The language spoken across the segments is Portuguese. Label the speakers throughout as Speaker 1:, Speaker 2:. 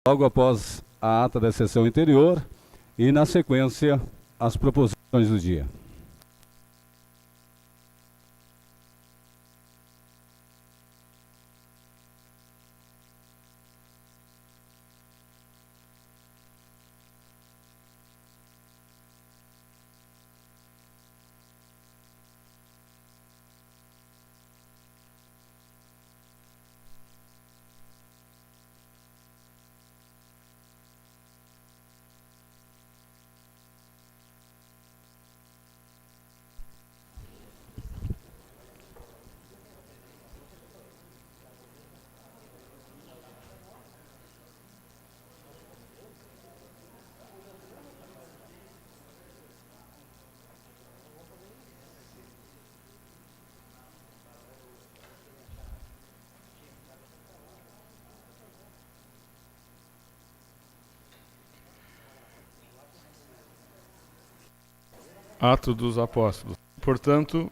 Speaker 1: logo após a ata da sessão anterior e, na sequência, as proposições do dia.
Speaker 2: Atos dos Apóstolos. Portanto,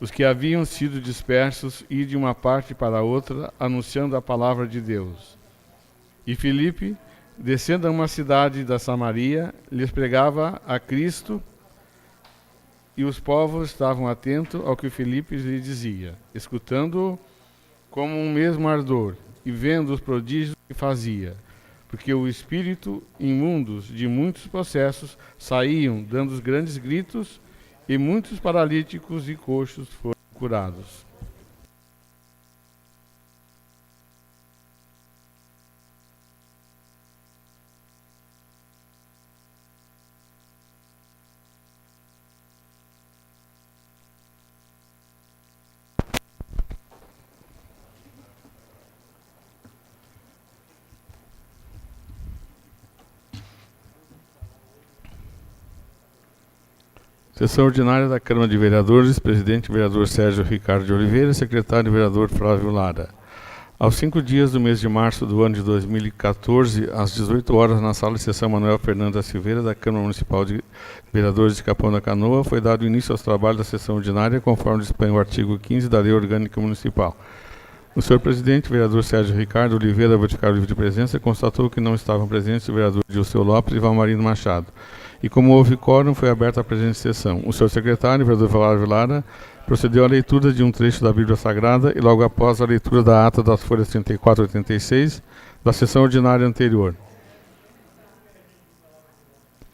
Speaker 2: os que haviam sido dispersos iam de uma parte para outra, anunciando a palavra de Deus. E Filipe, descendo a uma cidade da Samaria, lhes pregava a Cristo, e os povos estavam atentos ao que Filipe lhe dizia, escutando-o como um mesmo ardor, e vendo os prodígios que fazia. Porque o espírito imundos de muitos processos saíam, dando os grandes gritos, e muitos paralíticos e coxos foram curados. Sessão ordinária da Câmara de Vereadores, presidente vereador Sérgio Ricardo de Oliveira, secretário vereador Flávio Lara. Aos 5 dias do mês de março do ano de 2014, às 18 horas, na sala de sessão Manuel Fernando da Silveira, da Câmara Municipal de Vereadores de Capão da Canoa, foi dado início aos trabalhos da sessão ordinária, conforme dispõe o artigo 15 da Lei Orgânica Municipal. O senhor presidente, vereador Sérgio Ricardo Oliveira, verificar o livro de presença, constatou que não estavam presentes o vereador Gilceu Lopes e Valmarino Machado. E como houve quórum, foi aberta a presente sessão. O senhor secretário, vereador Flávio Lara, procedeu à leitura de um trecho da Bíblia Sagrada e logo após a leitura da ata das folhas 34 e 86 da sessão ordinária anterior.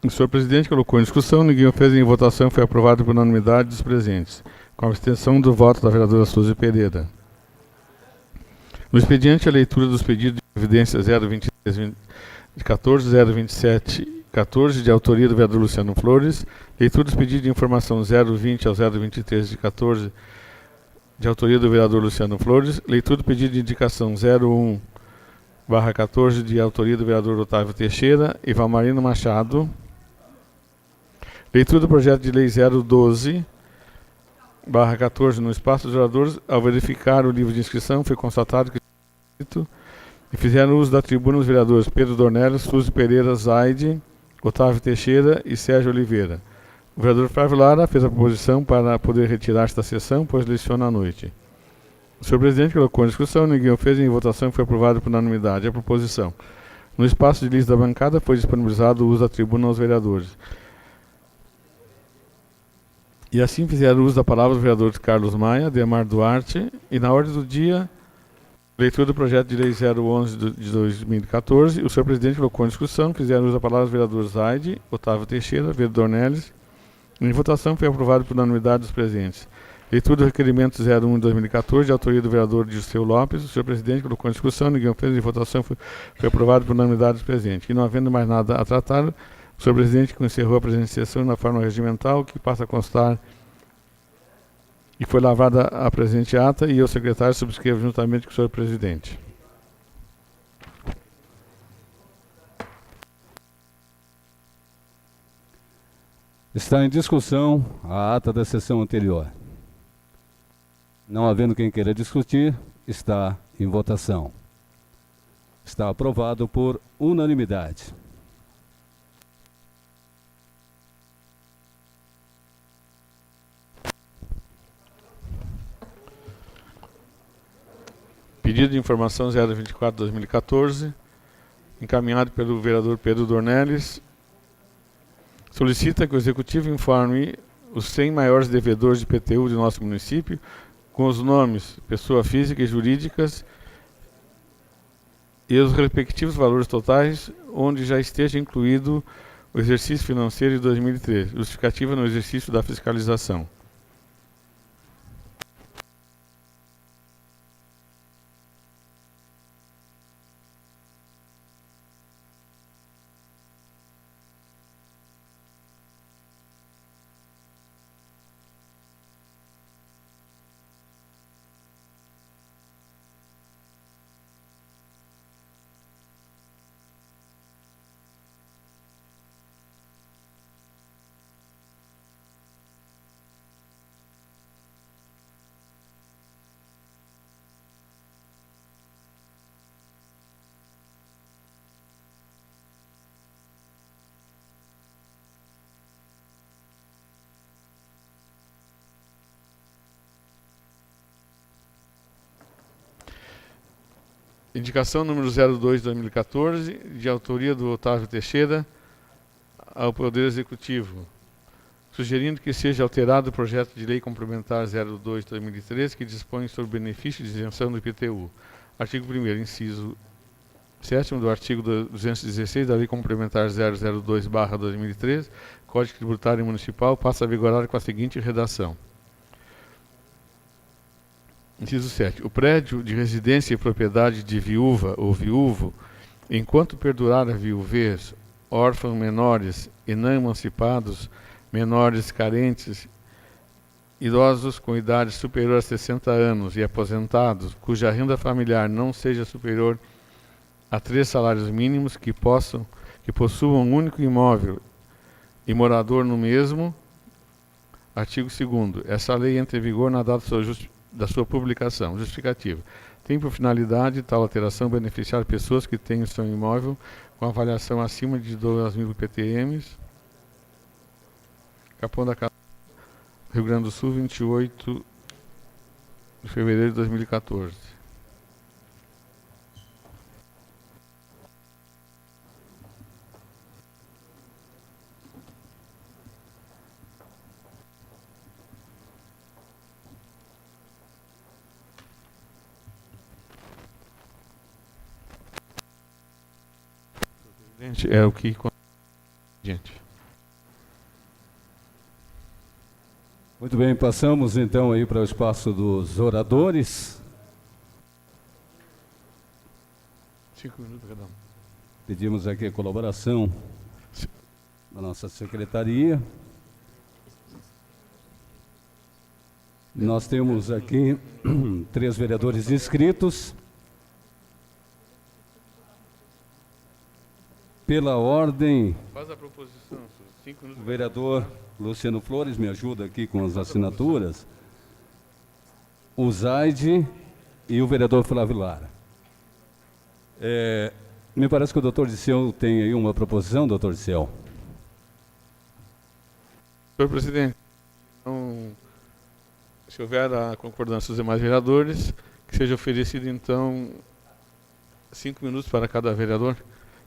Speaker 2: O senhor presidente colocou em discussão, ninguém o fez em votação, foi aprovado por unanimidade dos presentes, com a abstenção do voto da vereadora Suzy Pereira. No expediente, a leitura dos pedidos de evidência 023 de 14, 027 14, de autoria do vereador Luciano Flores, leitura dos pedidos de informação 020 ao 023 de 14, de autoria do vereador Luciano Flores, leitura do pedido de indicação 01/14, de autoria do vereador Otávio Teixeira e Valmarino Machado, leitura do projeto de lei 012/14 no espaço dos vereadores. Ao verificar o livro de inscrição, foi constatado que e fizeram uso da tribuna os vereadores Pedro Dornelles, Suzy Pereira, Zaide, Otávio Teixeira e Sérgio Oliveira. O vereador Flávio Lara fez a proposição para poder retirar-se da sessão, pois leciona à noite. O senhor presidente colocou em discussão, ninguém o fez em votação e foi aprovado por unanimidade a proposição. No espaço de lista da bancada foi disponibilizado o uso da tribuna aos vereadores. E assim fizeram uso da palavra os vereadores Carlos Maia, Demar Duarte, e na ordem do dia, leitura do projeto de lei 011 de 2014, o senhor presidente colocou em discussão, fizeram uso da palavra os vereadores Zaide, Otávio Teixeira, Pedro Dornelles. Em votação foi aprovado por unanimidade dos presentes. Leitura do requerimento 01 de 2014, de autoria do vereador Gilceu Lopes, o senhor presidente colocou em discussão, ninguém fez em votação, foi aprovado por unanimidade dos presentes. E não havendo mais nada a tratar, o senhor presidente encerrou a presente sessão na forma regimental, que passa a constar e foi lavrada a presente ata, e eu, secretário, subscrevo juntamente com o senhor presidente.
Speaker 1: Está em discussão a ata da sessão anterior. Não havendo quem queira discutir, está em votação. Está aprovado por unanimidade.
Speaker 2: Pedido de informação 024/2014, encaminhado pelo vereador Pedro Dornelles, solicita que o Executivo informe os 100 maiores devedores de IPTU de nosso município, com os nomes, pessoa física e jurídicas, e os respectivos valores totais, onde já esteja incluído o exercício financeiro de 2013, justificativa no exercício da fiscalização. Indicação número 02/2014, de autoria do Otávio Teixeira, ao Poder Executivo, sugerindo que seja alterado o projeto de lei complementar 02/2013, que dispõe sobre o benefício de isenção do IPTU. Artigo 1º, inciso 7º do artigo 216 da lei complementar 002/2013, Código Tributário Municipal, passa a vigorar com a seguinte redação. Inciso 7. O prédio de residência e propriedade de viúva ou viúvo, enquanto perdurar a viuvez, órfãos menores e não emancipados, menores carentes, idosos com idade superior a 60 anos e aposentados, cuja renda familiar não seja superior a 3 salários mínimos, que possuam um único imóvel e morador no mesmo. Artigo 2º. Essa lei entra em vigor na data da sua publicação. Justificativa. Tem por finalidade tal alteração beneficiar pessoas que tenham seu imóvel com avaliação acima de 2.000 PTMs. Capão da Canoa, Rio Grande do Sul, 28 de fevereiro de 2014. É o que... Gente.
Speaker 1: Muito bem, passamos então aí para o espaço dos oradores.
Speaker 2: 5 minutos cada um.
Speaker 1: Pedimos aqui a colaboração da nossa secretaria. Nós temos aqui 3 vereadores inscritos. Pela ordem,
Speaker 2: Faz a proposição, 5 minutos.
Speaker 1: o vereador Luciano Flores me ajuda aqui com as assinaturas. O Zaide e o vereador Flávio Lara. Me parece que o doutor Diceu tem aí uma proposição, doutor Diceu.
Speaker 2: Senhor presidente, então, se houver a concordância dos demais vereadores, que seja oferecido então 5 minutos para cada vereador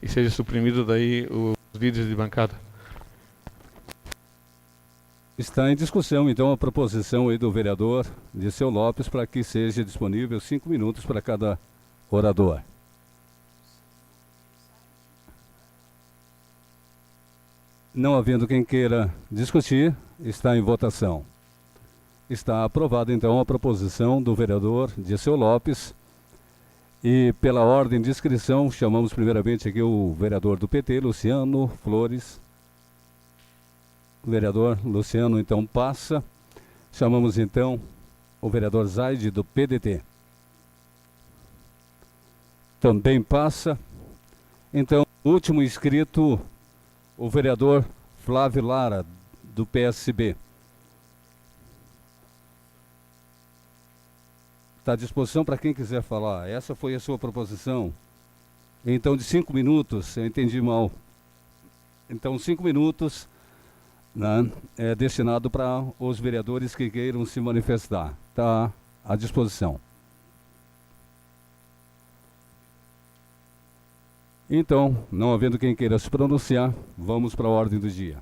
Speaker 2: e seja suprimido daí os líderes de bancada.
Speaker 1: Está em discussão, então, a proposição aí do vereador Diceu Lopes para que seja disponível 5 minutos para cada orador. Não havendo quem queira discutir, está em votação. Está aprovada, então, a proposição do vereador Diceu Lopes. E, pela ordem de inscrição, chamamos primeiramente aqui o vereador do PT, Luciano Flores. O vereador Luciano, então, passa. Chamamos, então, o vereador Zaide, do PDT. Também passa. Então, último inscrito, o vereador Flávio Lara, do PSB. Está à disposição para quem quiser falar. Essa foi a sua proposição. Então, de 5 minutos, eu entendi mal. Então, 5 minutos, né, é destinado para os vereadores que queiram se manifestar. Está à disposição. Então, não havendo quem queira se pronunciar, vamos para a ordem do dia.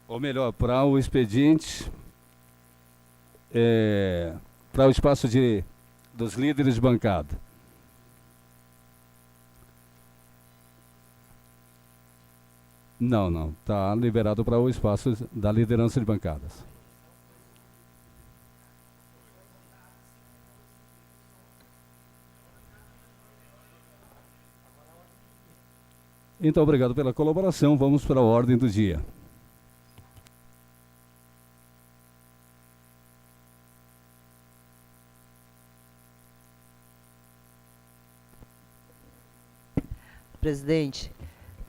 Speaker 1: Ou melhor, para o expediente, para o espaço dos líderes de bancada. Não, está liberado para o espaço da liderança de bancadas. Então, obrigado pela colaboração. Vamos para a ordem do dia.
Speaker 3: Presidente,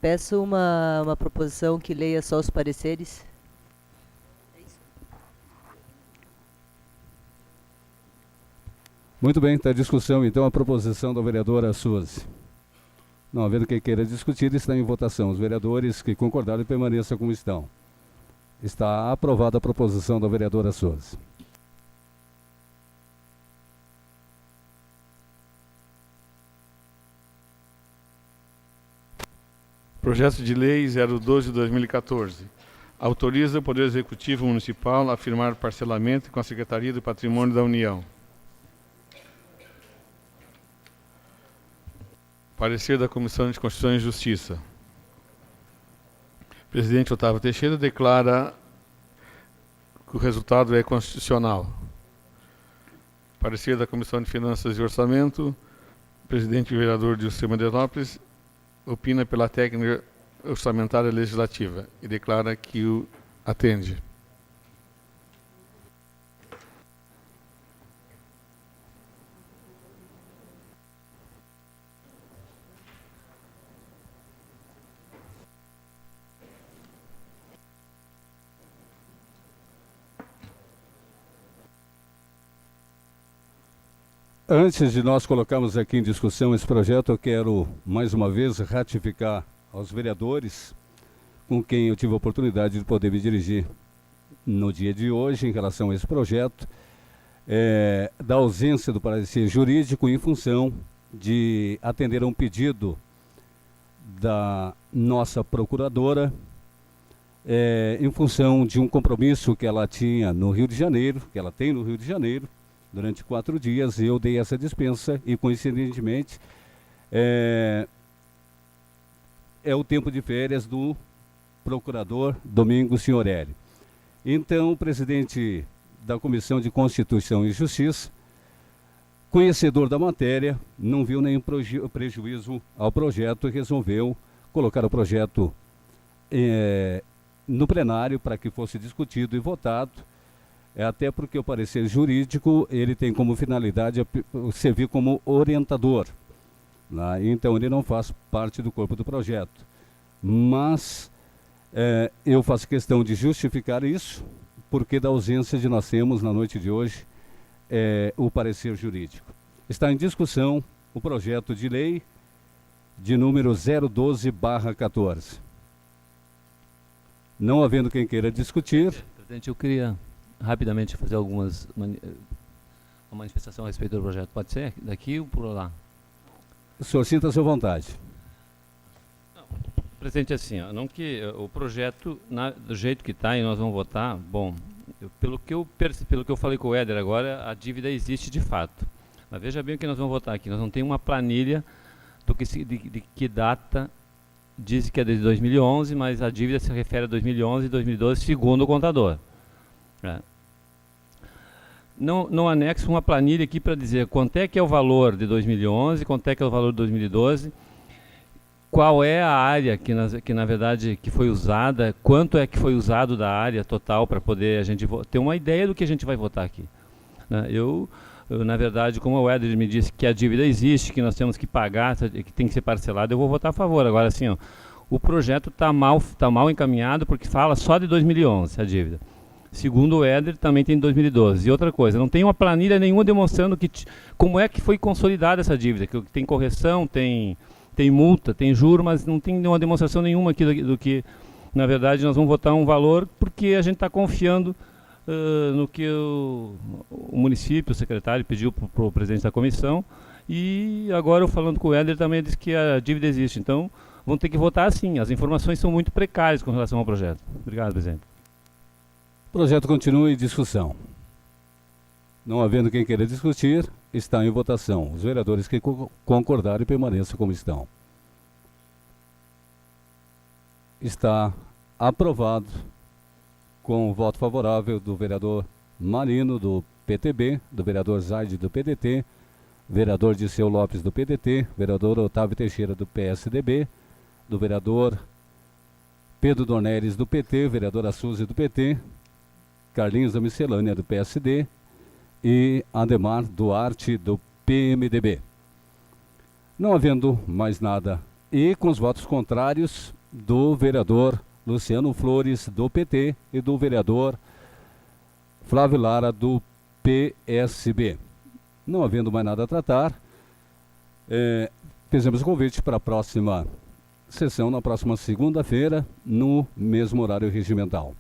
Speaker 3: peço uma proposição que leia só os pareceres.
Speaker 1: Muito bem, está em discussão então a proposição da vereadora Suzy. Não havendo quem queira discutir, está em votação. Os vereadores que concordarem permaneçam como estão. Está aprovada a proposição da vereadora Suzy.
Speaker 2: Projeto de Lei 012/2014. Autoriza o Poder Executivo Municipal a firmar parcelamento com a Secretaria do Patrimônio da União. Parecer da Comissão de Constituição e Justiça. O presidente Otávio Teixeira declara que o resultado é constitucional. Parecer da Comissão de Finanças e Orçamento. O presidente e vereador Dilceu Mandelópolis opina pela técnica orçamentária legislativa e declara que o atende.
Speaker 1: Antes de nós colocarmos aqui em discussão esse projeto, eu quero mais uma vez ratificar aos vereadores com quem eu tive a oportunidade de poder me dirigir no dia de hoje em relação a esse projeto, da ausência do parecer jurídico em função de atender a um pedido da nossa procuradora, em função de um compromisso que ela tinha no Rio de Janeiro, que ela tem no Rio de Janeiro. Durante 4 dias eu dei essa dispensa e, coincidentemente, é o tempo de férias do procurador Domingos Signorelli. Então, o presidente da Comissão de Constituição e Justiça, conhecedor da matéria, não viu nenhum prejuízo ao projeto e resolveu colocar o projeto no plenário para que fosse discutido e votado. Até porque o parecer jurídico, ele tem como finalidade servir como orientador, né? Então ele não faz parte do corpo do projeto. Mas eu faço questão de justificar isso, porque da ausência de nós temos na noite de hoje o parecer jurídico. Está em discussão o projeto de lei de número 012/14. Não havendo quem queira discutir...
Speaker 4: Presidente, eu queria rapidamente fazer uma manifestação a respeito do projeto. Pode ser? Daqui ou por lá?
Speaker 1: O senhor sinta-se à vontade.
Speaker 4: Não, presidente, assim, não que o projeto, do jeito que está e nós vamos votar, bom, pelo que eu falei com o Éder agora, a dívida existe de fato. Mas veja bem o que nós vamos votar aqui. Nós não temos uma planilha de que data diz que é desde 2011, mas a dívida se refere a 2011 e 2012, segundo o contador. Não anexo uma planilha aqui para dizer quanto é que é o valor de 2011, quanto é que é o valor de 2012, qual é a área que na verdade que foi usada, quanto é que foi usado da área total para poder a gente ter uma ideia do que a gente vai votar aqui. Eu, na verdade, como o Éder me disse que a dívida existe, que nós temos que pagar, que tem que ser parcelado, eu vou votar a favor. Agora, assim, o projeto está mal encaminhado porque fala só de 2011 a dívida. Segundo o Éder, também tem 2012. E outra coisa, não tem uma planilha nenhuma demonstrando como é que foi consolidada essa dívida. Que tem correção, tem multa, tem juro, mas não tem uma demonstração nenhuma aqui do que, na verdade, nós vamos votar um valor porque a gente está confiando no que o município, o secretário, pediu para o presidente da comissão E agora, eu falando com o Éder, também disse que a dívida existe. Então, vão ter que votar sim. As informações são muito precárias com relação ao projeto. Obrigado, presidente.
Speaker 1: O projeto continua em discussão. Não havendo quem queira discutir, está em votação. Os vereadores que concordarem permaneçam como estão. Está aprovado com o voto favorável do vereador Marino, do PTB, do vereador Zaide, do PDT, vereador Disseu Lopes, do PDT, vereador Otávio Teixeira, do PSDB, do vereador Pedro Dornelles, do PT, vereadora Suzy, do PT, Carlinhos da Miscelânea, do PSD, e Ademar Duarte, do PMDB. Não havendo mais nada, e com os votos contrários do vereador Luciano Flores, do PT, e do vereador Flávio Lara, do PSB. Não havendo mais nada a tratar, fizemos o convite para a próxima sessão, na próxima segunda-feira, no mesmo horário regimental.